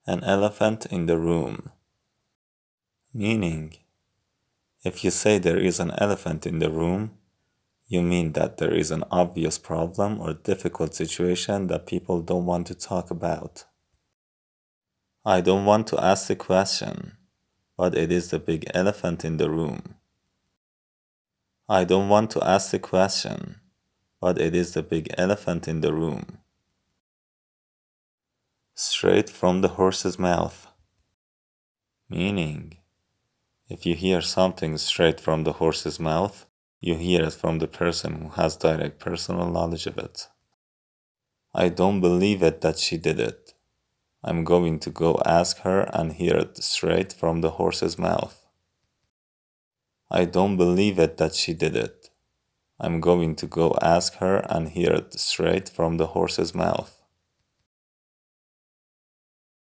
An elephant in the room. Meaning, if you say there is an elephant in the room, you mean that there is an obvious problem or difficult situation that people don't want to talk about. I don't want to ask the question, but it is the big elephant in the room. I don't want to ask the question, but it is the big elephant in the room. Straight from the horse's mouth. Meaning, if you hear something straight from the horse's mouth, you hear it from the person who has direct personal knowledge of it. I don't believe it that she did it. I'm going to go ask her and hear it straight from the horse's mouth. I don't believe it that she did it. I'm going to go ask her and hear it straight from the horse's mouth.